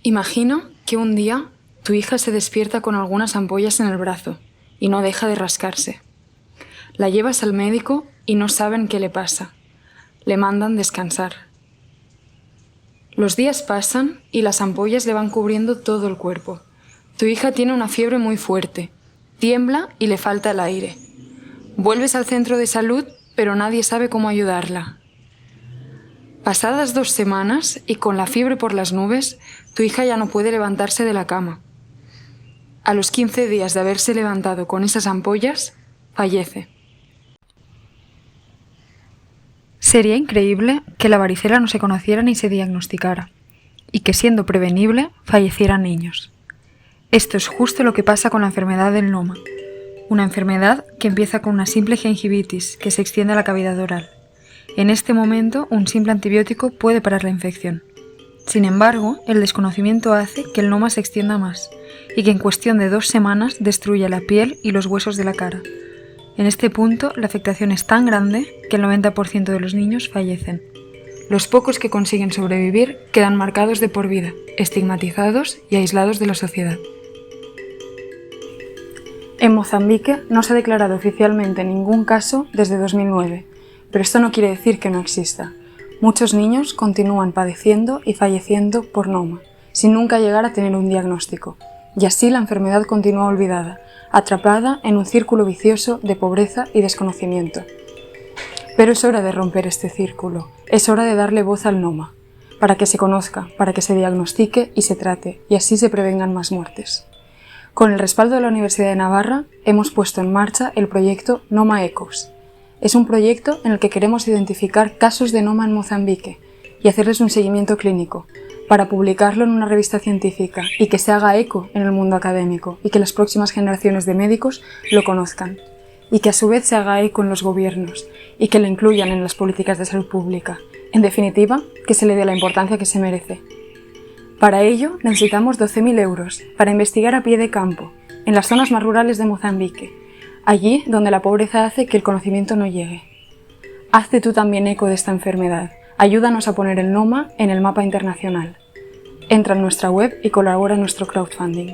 Imagina que un día tu hija se despierta con algunas ampollas en el brazo y no deja de rascarse. La llevas al médico y no saben qué le pasa. Le mandan descansar. Los días pasan y las ampollas le van cubriendo todo el cuerpo. Tu hija tiene una fiebre muy fuerte, tiembla y le falta el aire. Vuelves al centro de salud, pero nadie sabe cómo ayudarla. Pasadas 2 semanas y con la fiebre por las nubes, tu hija ya no puede levantarse de la cama. A los 15 días de haberse levantado con esas ampollas, fallece. Sería increíble que la varicela no se conociera ni se diagnosticara, y que siendo prevenible fallecieran niños. Esto es justo lo que pasa con la enfermedad del NOMA, una enfermedad que empieza con una simple gingivitis que se extiende a la cavidad oral. En este momento, un simple antibiótico puede parar la infección. Sin embargo, el desconocimiento hace que el NOMA se extienda más y que en cuestión de 2 semanas destruya la piel y los huesos de la cara. En este punto, la afectación es tan grande que el 90% de los niños fallecen. Los pocos que consiguen sobrevivir quedan marcados de por vida, estigmatizados y aislados de la sociedad. En Mozambique no se ha declarado oficialmente ningún caso desde 2009, pero esto no quiere decir que no exista. Muchos niños continúan padeciendo y falleciendo por NOMA, sin nunca llegar a tener un diagnóstico, y así la enfermedad continúa olvidada, atrapada en un círculo vicioso de pobreza y desconocimiento. Pero es hora de romper este círculo, es hora de darle voz al NOMA, para que se conozca, para que se diagnostique y se trate, y así se prevengan más muertes. Con el respaldo de la Universidad de Navarra, hemos puesto en marcha el proyecto NOMA ECOS. Es un proyecto en el que queremos identificar casos de NOMA en Mozambique y hacerles un seguimiento clínico, para publicarlo en una revista científica y que se haga eco en el mundo académico y que las próximas generaciones de médicos lo conozcan, y que a su vez se haga eco en los gobiernos y que lo incluyan en las políticas de salud pública. En definitiva, que se le dé la importancia que se merece. Para ello necesitamos 12.000 euros para investigar a pie de campo, en las zonas más rurales de Mozambique, allí donde la pobreza hace que el conocimiento no llegue. Hazte tú también eco de esta enfermedad. Ayúdanos a poner el NOMA en el mapa internacional. Entra en nuestra web y colabora en nuestro crowdfunding.